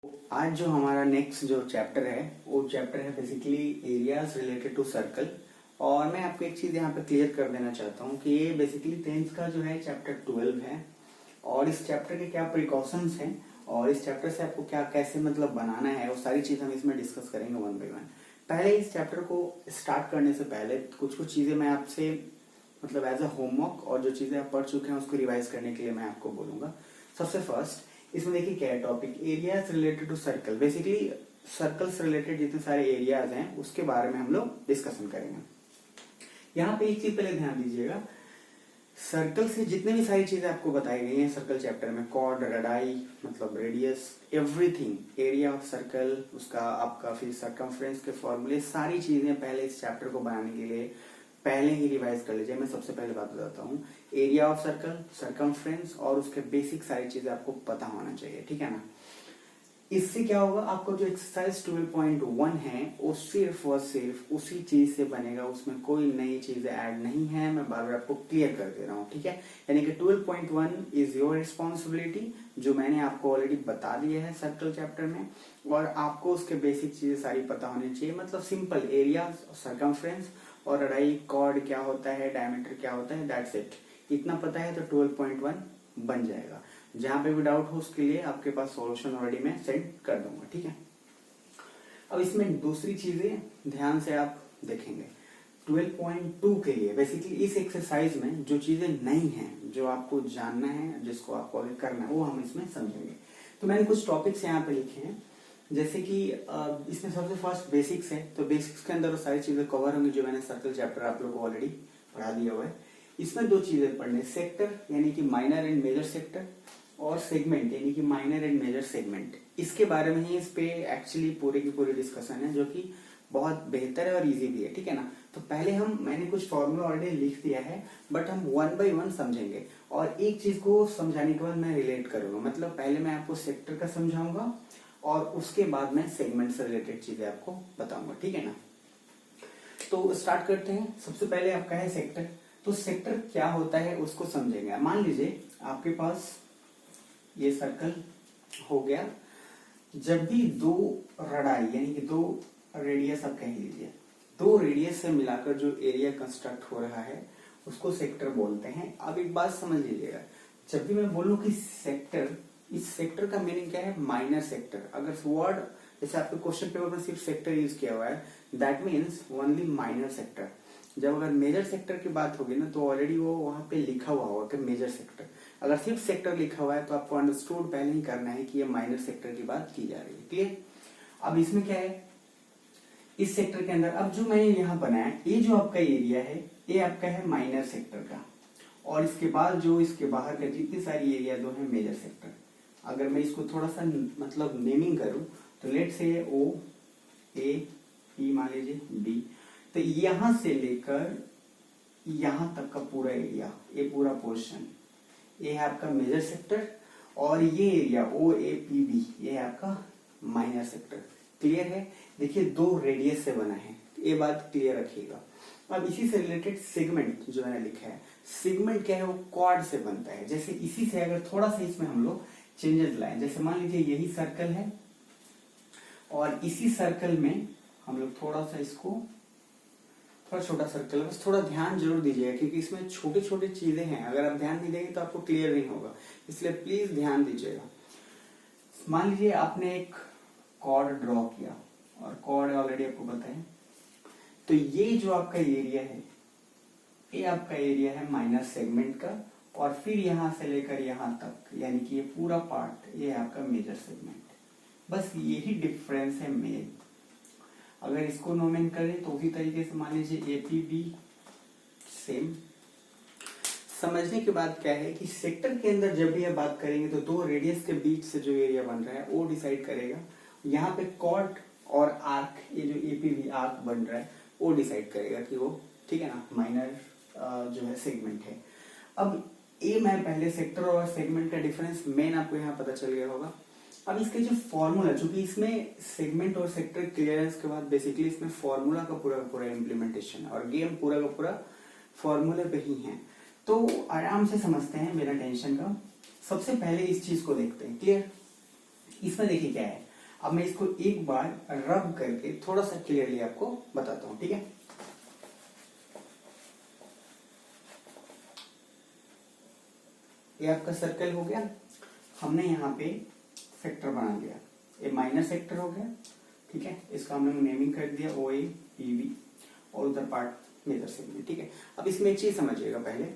आज जो हमारा नेक्स्ट जो चैप्टर है वो चैप्टर है basically areas related to circle. और मैं आपको एक चीज यहाँ पे क्लियर कर देना चाहता हूँ कि ये बेसिकली 10th का जो है चैप्टर 12 है। और इस चैप्टर के क्या प्रिकॉशंस हैं और इस चैप्टर से आपको क्या कैसे मतलब बनाना है वो सारी चीज हम इसमें डिस्कस करेंगे वन बाय वन। पहले इस चैप्टर को स्टार्ट करने से पहले कुछ कुछ चीजें मैं आपसे मतलब एज अ होमवर्क और जो चीजें आप पढ़ चुके हैं उसको रिवाइज करने के लिए मैं आपको बोलूंगा। सबसे फर्स्ट इसमें देखिए क्या है topic, areas related to circle. Basically circle से रिलेटेड जितने सारे एरियाज हैं उसके बारे में हम लोग डिस्कशन करेंगे। यहाँ पे एक चीज पहले ध्यान दीजिएगा, सर्कल से जितने भी सारी चीजें आपको बताई गई हैं सर्कल चैप्टर में, कॉर्ड, रेडाई मतलब radius, everything, area of circle, उसका आपका फिर सर्कमफ्रेंस के फॉर्मूले, सारी चीजें पहले इस चैप्टर को बनाने के लिए पहले ही रिवाइज कर लीजिए। मैं सबसे पहले बात बताता हूँ, एरिया ऑफ सर्कल, सर्कमफ्रेंस और उसके बेसिक सारी चीजें आपको पता होना चाहिए, ठीक है ना। इससे क्या होगा, आपको जो एक्सरसाइज 12.1 है वो सिर्फ और सिर्फ उसी चीज से बनेगा, उसमें कोई नई चीजें ऐड नहीं है। मैं बार बार आपको क्लियर कर दे रहा हूँ, ठीक है। यानी कि 12.1 इज योर रिस्पॉन्सिबिलिटी, जो मैंने आपको ऑलरेडी बता दिया है सर्कल चैप्टर में, और आपको उसके बेसिक चीजें सारी पता होनी चाहिए। मतलब सिंपल, एरिया, सर्कमफ्रेंस और रेडाई, कॉर्ड क्या होता है, डायमीटर क्या होता है, दैट्स इट। इतना पता है तो 12.1 बन जाएगा। जहां पे भी डाउट हो उसके लिए आपके पास सॉल्यूशन ऑलरेडी मैं सेंड कर दूंगा, ठीक है। अब इसमें दूसरी चीजें ध्यान से आप देखेंगे 12.2 के लिए। बेसिकली इस एक्सरसाइज में जो चीजें नहीं हैं, जो आपको जानना है, जिसको आपको आगे करना है, वो हम इसमें समझेंगे। तो मैंने कुछ टॉपिक्स यहाँ पे लिखे हैं, जैसे कि इसमें सबसे फर्स्ट बेसिक्स है। तो बेसिक्स के अंदर वो सारी चीजें कवर होंगी जो मैंने सर्कल चैप्टर आप लोगों को ऑलरेडी पढ़ा दिया हुआ है। इसमें दो चीजें पढ़ने, सेक्टर यानी कि माइनर एंड मेजर सेक्टर, और सेगमेंट यानी कि माइनर एंड मेजर सेगमेंट। इसके बारे में ही इस पे एक्चुअली पूरे की पूरी डिस्कशन है, जो कि बहुत बेहतर है और इजी भी है, ठीक है ना। तो पहले मैंने कुछ फॉर्मूला ऑलरेडी लिख दिया है, बट हम वन बाय वन समझेंगे। और एक चीज को समझाने के बाद मैं रिलेट करूंगा, मतलब पहले मैं आपको सेक्टर का समझाऊंगा और उसके बाद मैं सेगमेंट से रिलेटेड चीजें आपको बताऊंगा, ठीक है ना। तो स्टार्ट करते हैं। सबसे पहले आपका है सेक्टर। तो सेक्टर क्या होता है उसको समझेंगे। मान लीजिए आपके पास ये सर्कल हो गया, जब भी दो रेडाई यानी कि दो रेडियस आप कह लीजिए, दो रेडियस से मिलाकर जो एरिया कंस्ट्रक्ट हो रहा है उसको सेक्टर बोलते हैं। अब एक बात समझ लीजिएगा, जब भी मैं बोलूं कि सेक्टर, इस सेक्टर का मीनिंग क्या है, माइनर सेक्टर। अगर वर्ड जैसे आपके क्वेश्चन पेपर में सिर्फ सेक्टर यूज किया हुआ है, that means only minor sector. जब अगर मेजर सेक्टर की बात होगी ना तो ऑलरेडी वो वहां पे लिखा हुआ होगा कि मेजर सेक्टर। अगर सिर्फ सेक्टर लिखा हुआ है तो आपको अंडरस्टूड पहले ही करना है कि ये माइनर सेक्टर की बात की जा रही है, क्लियर। अब इसमें क्या है, इस सेक्टर के अंदर अब जो मैंने यहाँ बनाया, ये जो आपका एरिया है ये आपका है माइनर सेक्टर का, और इसके बाद जो इसके बाहर का जितनी सारी एरिया जो है मेजर सेक्टर। अगर मैं इसको थोड़ा सा मतलब नेमिंग करूं तो लेट से ओ ए पी मान लीजिए बी, तो यहां से लेकर यहां तक का पूरा एरिया, ये पूरा पोर्शन, ये है आपका मेजर सेक्टर, और ये area O A P B ये है आपका माइनर सेक्टर। क्लियर है। देखिए दो रेडियस से बना है, ये बात क्लियर रखिएगा। अब इसी से रिलेटेड सेगमेंट जो मैंने लिखा है, सेगमेंट क्या है, वो कॉर्ड से बनता है। जैसे इसी से अगर थोड़ा सा इसमें हम लोग चेंजेस लाए, जैसे मान लीजिए यही सर्कल है और इसी सर्कल में हम लोग थोड़ा सा इसको, थोड़ा छोटा सर्कल है, बस थोड़ा ध्यान जरूर दीजिएगा क्योंकि इसमें छोटे छोटे चीजें हैं, अगर आप ध्यान नहीं देंगे तो आपको क्लियर नहीं होगा, इसलिए प्लीज ध्यान दीजिएगा। मान लीजिए आपने एक कॉर्ड ड्रॉ किया, और कॉर्ड ऑलरेडी आपको पता है, तो ये जो आपका एरिया है ये आपका एरिया है माइनर सेगमेंट का, और फिर यहां से लेकर यहां तक यानी कि ये पूरा पार्ट ये है आपका मेजर सेगमेंट। बस यही डिफरेंस है मेन। अगर इसको नोमेन करें तो उसी तरीके से मान लीजिए एपीबी सेम। समझने के बाद क्या है कि सेक्टर के अंदर जब भी आप बात करेंगे तो दो रेडियस के बीच से जो एरिया बन रहा है वो डिसाइड करेगा। यहाँ पे कॉर्ड और आर्क, ये जो एपीबी आर्क बन रहा है वो डिसाइड करेगा कि वो, ठीक है ना, माइनर जो है सेगमेंट है। अब ये मैं पहले सेक्टर और सेगमेंट का डिफरेंस मेन आपको यहाँ पता चल गया होगा। अब इसके जो फॉर्मूला, चूंकि इसमें सेगमेंट और सेक्टर क्लियरेंस के बाद बेसिकली इसमें फॉर्मूला का पूरा इम्प्लीमेंटेशन है और गेम पूरा का पूरा फॉर्मूले पे ही है। तो आराम से समझते हैं बिना टेंशन का। सबसे पहले इस चीज को देखते हैं, क्लियर। इसमें देखिए क्या है, अब मैं इसको एक बार रब करके थोड़ा सा क्लियरली आपको बताता हूं, ठीक है। ये आपका सर्कल हो गया, हमने यहाँ पे सेक्टर बना लिया, ये माइनर सेक्टर हो गया, ठीक है। इसका हमने नेमिंग कर दिया ओ ए पी वी और उधर पार्ट मेजर सेगमेंट, ठीक है। अब इसमें एक चीज समझिएगा, पहले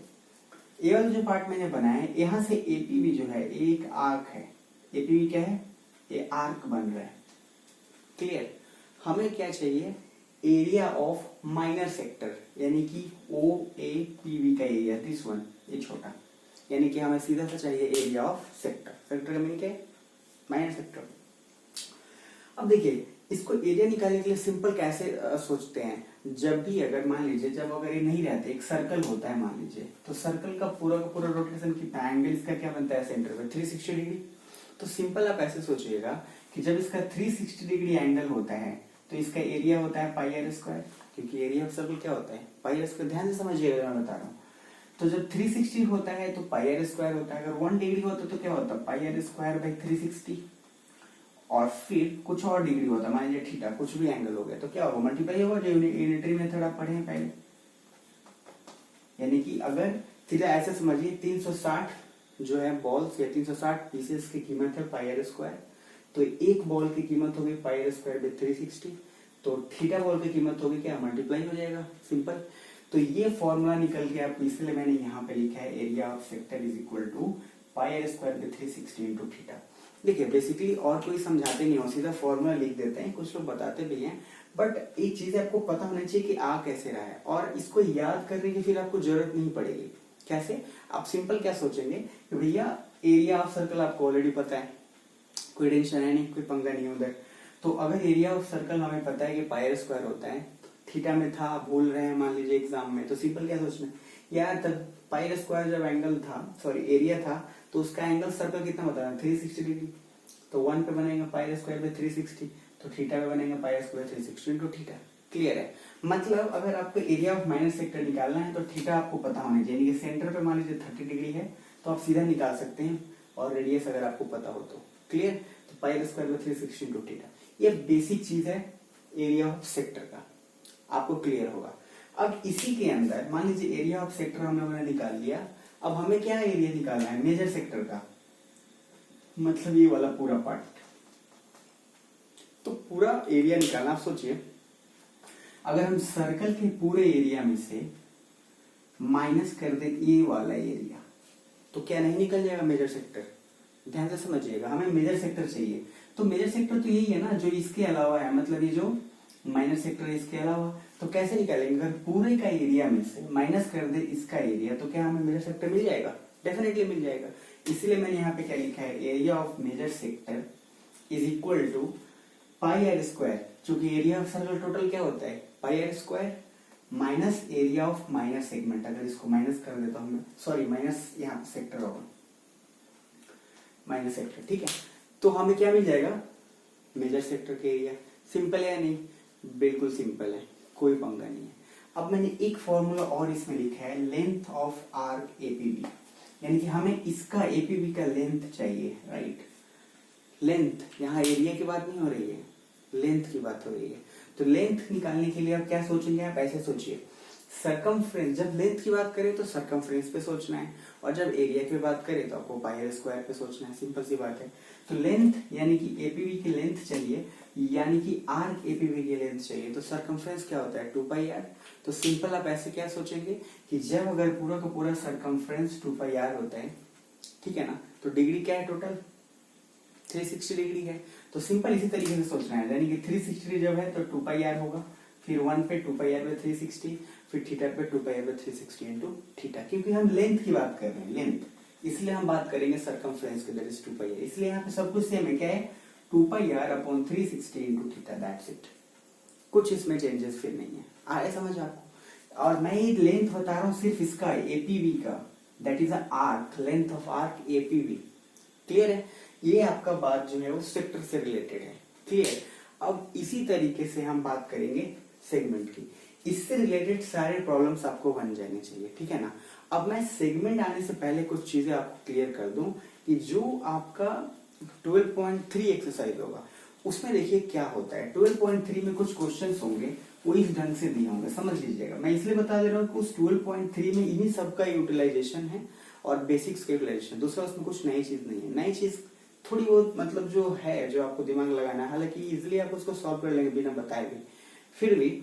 ये वाला जो पार्ट मैंने बनाया है, यहाँ से एपीवी जो है एक आर्क है। एपीवी क्या है? ये आर्क बन रहा है, क्लियर। हमें क्या चाहिए? एरिया ऑफ माइनर सेक्टर, यानी कि ओ ए पी वी का एरिया, दिस वन, ये छोटा, यानी कि हमें सीधा सा चाहिए एरिया ऑफ सेक्टर। सेक्टर का मीनिंग क्या है? Minor sector. अब देखिए, इसको एरिया निकालने के लिए सिंपल कैसे सोचते हैं, जब भी अगर मान लीजिए, जब अगर ये नहीं रहते, एक सर्कल होता है मान लीजिए, तो सर्कल का पूरा रोटेशन कितना, एंगल इसका क्या बनता है सेंटर पे 360 डिग्री। तो सिंपल आप ऐसे सोचिएगा कि जब इसका 360 डिग्री एंगल होता है तो इसका एरिया होता है पाई आर स्क्वायर, क्योंकि एरिया ऑफ सर्कल क्या होता है? Pi r square. ध्यान से समझिएगा, मैं बता रहा हूँ। तो जब 360 होता है तो पाई आर स्क्वायर होता है, अगर 1 डिग्री होता तो क्या होता है? Pi r square by 360। और फिर कुछ और डिग्री होता है, मान लीजिए थीटा, कुछ भी एंगल हो गया तो क्या होगा? मल्टीप्लाई होगा, जो यूनिटरी मेथड आप पढ़े हैं पहले। यानी कि अगर थीटा ऐसे समझिए, 360 जो है बॉल्स या 360 पीसेस की कीमत है पाई आर स्क्वायर, तो एक बॉल की कीमत होगी पाई आर स्क्वायर बाई 360, तो थीटा बॉल की कीमत होगी क्या? मल्टीप्लाई हो जाएगा, सिंपल। तो ये फॉर्मूला निकल के आप, इसलिए मैंने यहाँ पे लिखा है area of sector is equal to pi r square by 360 into theta. देखिए, बेसिकली और कोई समझाते नहीं हो, सीधा फॉर्मूला लिख देते हैं, कुछ लोग बताते भी हैं, बट एक चीज आपको पता होना चाहिए कि आ कैसे रहा है, और इसको याद करने की फिर आपको जरूरत नहीं पड़ेगी। कैसे? आप सिंपल क्या सोचेंगे कि भैया एरिया ऑफ सर्कल आपको ऑलरेडी पता है, कोई टेंशन है नहीं, कोई पंगा नहीं उधर। तो अगर एरिया ऑफ सर्कल हमें पता है कि पाई आर स्क्वायर होता है, थीटा में था, भूल रहे हैं मान लीजिए एग्जाम में, तो सिंपल क्या सोचना यार, तब पाई आर स्क्वायर जब एंगल था, सॉरी एरिया था, तो उसका एंगल सर्कल कितना बता रहा? 360 डिग्री। तो 1 पे बनेगा पाई आर स्क्वायर बाई 360, तो थीटा पे बनेगा pi r square 360 into theta. Clear है? मतलब अगर आपको एरिया ऑफ माइनर सेक्टर निकालना है तो थीटा आपको पता होना चाहिए, कि सेंटर पे मान लीजिए 30 डिग्री है तो आप सीधा निकाल सकते हैं, और रेडियस अगर आपको पता हो तो। क्लियर? तो pi r square by 360 into theta, ये बेसिक चीज है एरिया ऑफ सेक्टर का, आपको क्लियर होगा। अब इसी के अंदर मान लीजिए एरिया ऑफ सेक्टर हम लोगों ने निकाल लिया, अब हमें क्या एरिया निकालना है? मेजर सेक्टर का, मतलब ये वाला पूरा पार्ट। तो पूरा एरिया निकालना, आप सोचिए अगर हम सर्कल के पूरे एरिया में से माइनस कर दे ये वाला एरिया, तो क्या नहीं निकल जाएगा मेजर सेक्टर? ध्यान से समझिएगा, हमें मेजर सेक्टर चाहिए। तो मेजर सेक्टर तो यही है ना जो इसके अलावा है, मतलब ये जो माइनर सेक्टर है इसके अलावा। तो कैसे निकालेंगे? अगर पूरे का एरिया में से माइनस कर दे इसका एरिया, तो क्या हमें मेजर सेक्टर मिल जाएगा? डेफिनेटली मिल जाएगा। इसलिए मैंने यहाँ पे क्या लिखा है? Area of major sector is equal to pi r square, क्योंकि एरिया ऑफ सर्कल टोटल क्या होता है? Pi r square minus area of minor segment. अगर इसको माइनस कर देता हूं मैं, सॉरी माइनस यहाँ सेक्टर होगा, माइनस सेक्टर, ठीक है। तो हमें क्या मिल जाएगा? मेजर सेक्टर के एरिया। सिंपल है या नहीं? बिल्कुल सिंपल है, कोई पंगा नहीं है। अब मैंने एक फॉर्मूला और इसमें लिखा है, लेंथ ऑफ आर्क एपीबी, यानी कि हमें इसका एपीबी का लेंथ चाहिए, राइट। लेंथ, यहाँ एरिया की बात नहीं हो रही है, लेंथ की बात हो रही है। तो लेंथ निकालने के लिए आप क्या सोचेंगे? आप ऐसे सोचिए, सरकमफ्रेंस, जब लेंथ की बात करें तो सरकमफ्रेंस पे सोचना है, और जब एरिया की बात करें तो आपको पाई आर स्क्वायर पे सोचना है, सिंपल सी बात है। तो लेंथ यानी कि एपीबी की लेंथ चाहिए, यानी कि आर्क एपीबी की लेंथ चाहिए, तो सरकमफ्रेंस क्या होता है? 2 पाई आर। तो सिंपल आप ऐसे क्या सोचेंगे कि जब अगर पूरा का पूरा सरकमफ्रेंस 2 पाई आर होता है, ठीक है ना, तो डिग्री क्या है? टोटल 360 डिग्री है। तो सिंपल इसी तरीके से सोचना है, यानी कि 360 जब है तो 2 पाई आर होगा, फिर 1 पे 2 पाई आर बाई 360, फिर थीटा पे 2 pi R by 360 into theta. क्योंकि हम लेंथ की बात कर रहे हैं, लेंथ, इसलिए हम बात करेंगे सरकमफ्रेंस की, दैट इज 2 पाई आर। इसलिए यहाँ पे सब कुछ सेम है, क्या है? 2 pi r upon 360 into theta, that's it. कुछ इसमें चेंजेस फिर नहीं है, आए समझ आपको? और मैं ये लेंथ बता रहा हूँ सिर्फ इसका, एपीवी का, that is arc, length of arc APV. Clear है? ये आपका बात जो है वो सेक्टर से रिलेटेड है, क्लियर। अब इसी तरीके से हम बात करेंगे सेगमेंट की, इससे रिलेटेड सारे प्रॉब्लम्स आपको बन जाने चाहिए, ठीक है ना। अब मैं सेगमेंट आने से पहले कुछ चीजें आपको क्लियर कर दूं कि जो आपका 12.3 एक्सरसाइज होगा उसमें देखिए क्या होता है, 12.3 में कुछ क्वेश्चंस होंगे वो इस ढंग से दिए होंगे, समझ लीजिएगा। मैं इसलिए बता दे रहा हूँ कि उस 12.3 में इन्हीं सबका यूटिलाइजेशन है और बेसिक्स का यूटिलाइजेशन, दूसरा उसमें कुछ नई चीज नहीं है। नई चीज थोड़ी बहुत मतलब जो है, जो आपको दिमाग लगाना है, हालांकि इजिली आप उसको सॉल्व कर लेंगे बिना बताए भी, फिर भी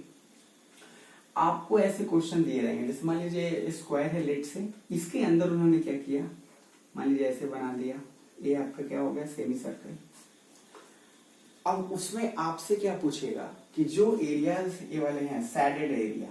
आपको ऐसे क्वेश्चन दिए रहेंगे। जैसे मान लीजिए स्क्वायर है लेट से, इसके अंदर उन्होंने क्या किया, मान लीजिए ऐसे बना दिया, ये आपका क्या हो गया सेमी सर्कल। अब उसमें आपसे क्या पूछेगा कि जो एरियाज ये वाले हैं सैडेड एरिया,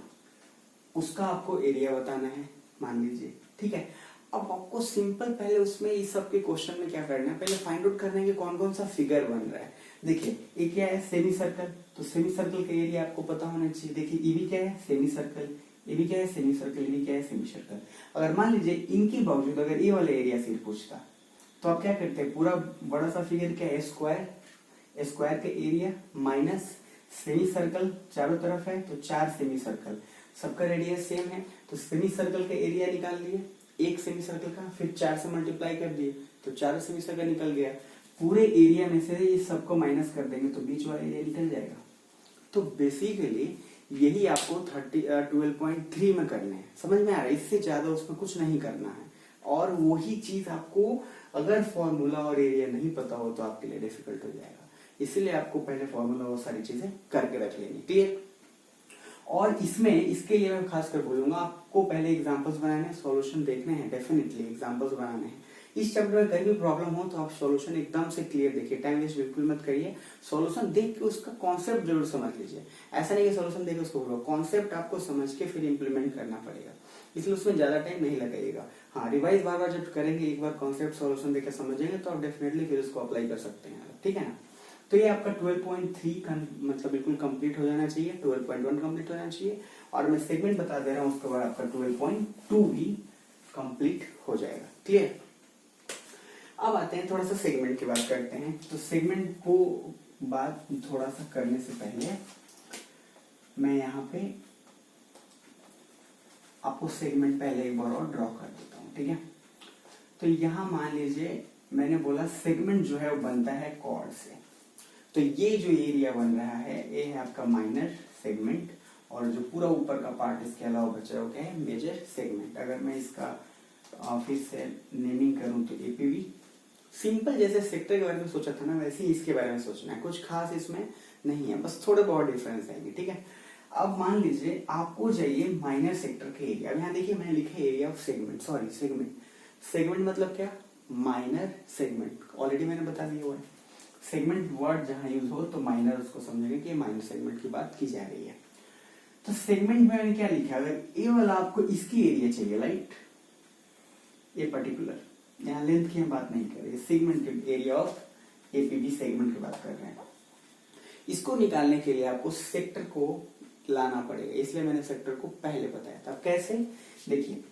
उसका आपको एरिया बताना है मान लीजिए, ठीक है। अब आपको सिंपल पहले उसमें इस सब के क्वेश्चन में क्या करना है, पहले फाइंड आउट करना है कि कौन कौन सा फिगर बन रहा है। देखिए ये क्या है सेमी सर्कल, तो सेमी सर्कल का एरिया आपको पता होना चाहिए। देखिए ये भी क्या है सेमी सर्कल, ये भी क्या है सेमी सर्कल, ये भी क्या है सेमी सर्कल। अगर मान लीजिए इनके बावजूद अगर ये वाला एरिया सिर्फ पूछता तो आप क्या करते हैं, पूरा बड़ा सा फिगर क्या है स्क्वायर, स्क्वायर का एरिया माइनस सेमी सर्कल चारों तरफ है तो 4 सेमी सर्कल, सबका रेडियस सेम है तो सेमी सर्कल का एरिया निकाल लिए, एक सेमी सर्कल का, फिर 4 से मल्टीप्लाई कर दिए तो 4 सेमी सर्कल निकल गया। पूरे एरिया में से ये सबको माइनस कर देंगे तो बीच वाला एरिया निकल जाएगा। तो बेसिकली यही आपको 12.3 में करना है, समझ में आ रहा है, इससे ज्यादा उसमें कुछ नहीं करना है। और वही चीज आपको अगर फॉर्मूला और एरिया नहीं पता हो तो आपके लिए डिफिकल्ट हो जाएगा, इसीलिए आपको पहले फॉर्मूला और सारी चीजें करके रख लेनी, क्लियर। और इसमें इसके लिए मैं खासकर बोलूंगा आपको पहले एग्जांपल्स बनाने हैं, सॉल्यूशन देखने हैं, डेफिनेटली एग्जांपल्स बनाने हैं। इस चैप्टर में कहीं भी प्रॉब्लम हो तो आप सॉल्यूशन एकदम से क्लियर देखिए, टाइम वेस्ट बिल्कुल मत करिए। सॉल्यूशन देख के उसका कॉन्सेप्ट जरूर समझ लीजिए, ऐसा नहीं कि सॉल्यूशन देख के उसको बोलो, कॉन्सेप्ट आपको समझ के फिर इंप्लीमेंट करना पड़ेगा, इसलिए उसमें ज्यादा टाइम नहीं लगाइएगा। हाँ रिवाइज बार बार जब करेंगे, एक बार कॉन्सेप्ट सॉल्यूशन देख के समझेंगे तो आप डेफिनेटली फिर उसको अप्लाई कर सकते हैं, ठीक है ना। तो ये आपका 12.3 मतलब बिल्कुल कंप्लीट हो जाना चाहिए, 12.1 कंप्लीट हो जाना चाहिए, और मैं सेगमेंट बता दे रहा हूं, उसके बाद आपका 12.2 भी कंप्लीट हो जाएगा, क्लियर। अब आते हैं थोड़ा सा सेगमेंट की बात करते हैं। तो सेगमेंट को बात थोड़ा सा करने से पहले मैं यहाँ पे आपको सेगमेंट पहले एक बार और ड्रॉ कर देता हूँ, ठीक है। तो यहाँ मान लीजिए मैंने बोला सेगमेंट जो है वो बनता है कॉर्ड से, तो ये जो एरिया बन रहा है ये है आपका माइनर सेगमेंट, और जो पूरा ऊपर का पार्ट इसके अलावा बचा हुआ है मेजर सेगमेंट। अगर मैं इसका फिर से नेमिंग करूं तो एपीवी, सिंपल जैसे सेक्टर के बारे में सोचा था ना वैसे ही इसके बारे में सोचना है, कुछ खास इसमें नहीं है, बस थोड़े बहुत डिफरेंस आएंगे, ठीक है। अब मान लीजिए आपको चाहिए माइनर सेक्टर के एरिया। अब यहाँ देखिए मैंने लिखा है area of segment, sorry segment, segment मतलब क्या, माइनर सेगमेंट, ऑलरेडी मैंने बता दिया हुआ है। सेगमेंट वर्ड जहां यूज हो तो माइनर उसको समझेंगे कि माइनर सेगमेंट की बात की जा रही है। तो सेगमेंट में मैंने क्या लिखा, अगर ए वाला आपको इसकी एरिया चाहिए, राइट, ये पर्टिकुलर, यहाँ लेंथ की हम बात नहीं कर रहे, सेगमेंट के एरिया ऑफ एपीबी सेगमेंट की बात कर रहे हैं। इसको निकालने के लिए आपको सेक्टर को लाना पड़ेगा, इसलिए मैंने सेक्टर को पहले बताया था। कैसे, देखिए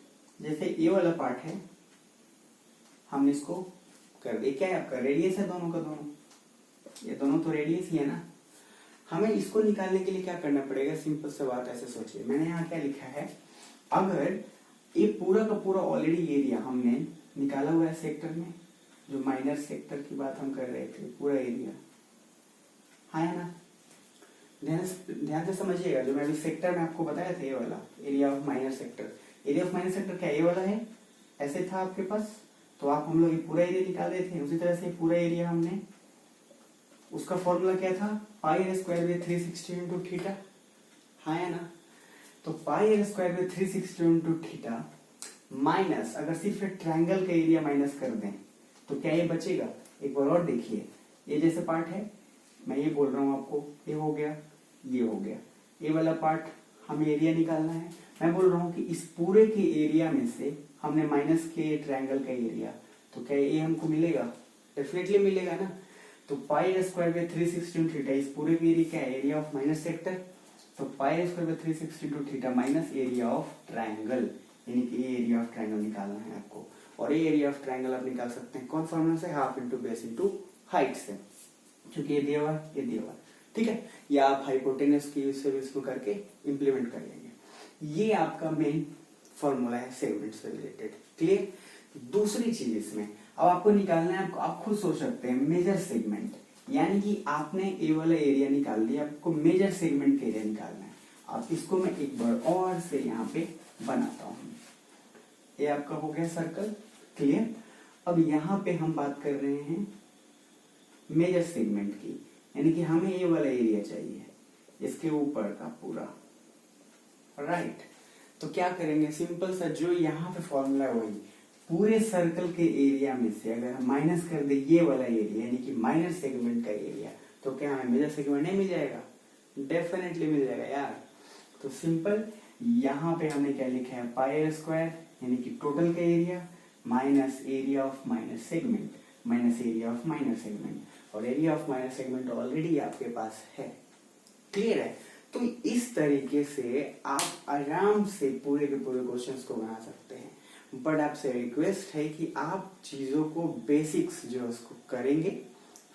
जैसे ये वाला पार्ट है, हमने इसको कर दिया, क्या है आपका रेडियस है दोनों का दोनों, ये दोनों तो रेडियस ही है ना। हमें इसको निकालने के लिए क्या करना पड़ेगा, सिंपल सा बात ऐसे सोचिए, मैंने यहाँ क्या लिखा है, अगर ये पूरा का पूरा ऑलरेडी एरिया हमने निकाला हुआ है सेक्टर में, जो माइनर सेक्टर की बात हम कर रहे थे, पूरा एरिया हाँ है ना, ध्यान से समझिएगा। जो मैं अभी सेक्टर में आपको बताया था ये वाला area of minor sector, area of minor sector क्या ये वाला है, ऐसे था आपके पास, तो आप हम लोग ये पूरा एरिया निकाल रहे थे, उसी तरह से पूरा एरिया हमने, उसका फॉर्मूला क्या था, pi r square by 360 into theta, हाँ है ना। तो pi r square by 360 into theta minus, अगर सिर्फ ट्रायंगल का एरिया माइनस कर दें तो क्या ये बचेगा, एक बार और देखिए, ये जैसे पार्ट है, मैं ये बोल रहा हूँ आपको, ये हो गया, ये हो गया, ये वाला पार्ट हमें एरिया निकालना है। मैं बोल रहा हूँ कि इस पूरे के एरिया में से हमने माइनस के ट्रायंगल का एरिया, तो क्या ये हमको मिलेगा, डेफिनेटली मिलेगा ना। तो pi r square by 360 into theta, इस पूरे के एरिया क्या है, एरिया ऑफ माइनर सेक्टर, तो pi r square by 360 into theta minus area of triangle, यानी कि ये एरिया ऑफ ट्रायंगल निकालना है आपको। और ये एरिया ऑफ ट्रायंगल आप निकाल सकते हैं कौन फॉर्मूला से, half into base into height से, क्योंकि ये दिया हुआ ये दिया हुआ, ठीक है। या आप हाइपोटेनस की यूज से भी इसको करके इंप्लीमेंट कर लेंगे। ये आपका मेन फॉर्मूला है सेगमेंट से रिलेटेड, क्लियर। दूसरी चीज इसमें अब आपको निकालना है, आप खुद सोच सकते हैं, मेजर सेगमेंट, यानी कि आपने ए वाला एरिया निकाल दिया, आपको मेजर सेगमेंट का एरिया निकालना है। अब इसको मैं एक बार और से यहाँ पे बनाता हूँ। ये आपका हो गया सर्कल, क्लियर। अब यहाँ पे हम बात कर रहे हैं मेजर सेगमेंट की, यानी कि हमें ये वाला एरिया चाहिए, इसके ऊपर का पूरा, राइट। तो क्या करेंगे, सिंपल सा जो यहाँ पे फॉर्मूला है वही, पूरे सर्कल के एरिया में से अगर हम माइनस कर दे ये वाला एरिया, यानी कि माइनर सेगमेंट का एरिया, तो क्या हमें मेजर सेगमेंट नहीं मिल जाएगा? डेफिनेटली मिल जाएगा यार। तो सिंपल यहाँ पे हमने क्या लिखा है, पाई स्क्वायर, यानी कि टोटल का area minus area of minor segment minus area of minor segment, और area of minor segment already आपके पास है, क्लियर है। तो इस तरीके से आप आराम से पूरे के पूरे क्वेश्चंस को बना सकते हैं। बट आपसे रिक्वेस्ट है कि आप चीजों को बेसिक्स जो उसको करेंगे,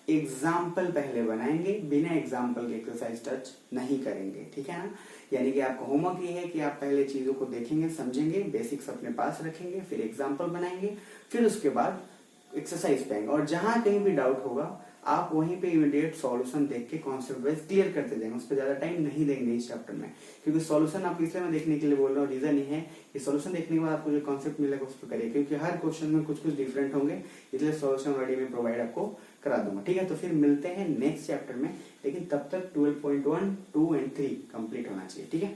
एग्जाम्पल पहले बनाएंगे, बिना एग्जाम्पल के एक्सरसाइज टच नहीं करेंगे, ठीक है ना। यानी कि आपका होमवर्क ये है कि आप पहले चीजों को देखेंगे, समझेंगे, बेसिक्स अपने पास रखेंगे, फिर एग्जाम्पल बनाएंगे, फिर उसके बाद एक्सरसाइज पाएंगे, और जहां कहीं भी डाउट होगा आप वहीं पे इमीडिएट सॉल्यूशन देख के कॉन्सेप्ट वाइज क्लियर करते जाएंगे। उस पर ज्यादा टाइम नहीं देंगे इस चैप्टर में, क्योंकि सॉल्यूशन आपको इसलिए मैं देखने के लिए बोल रहा हूँ, रीजन ये है कि सॉल्यूशन देखने के बाद आपको जो कॉन्सेप्ट मिलेगा उस पर करिए, क्योंकि हर क्वेश्चन में कुछ कुछ डिफरेंट होंगे, इसलिए सॉल्यूशन ऑलरेडी मैं प्रोवाइड आपको करा दूंगा, ठीक है। तो फिर मिलते हैं नेक्स्ट चैप्टर में, लेकिन तब तक 12.1, 2 एंड 3 कंप्लीट होना चाहिए, ठीक है।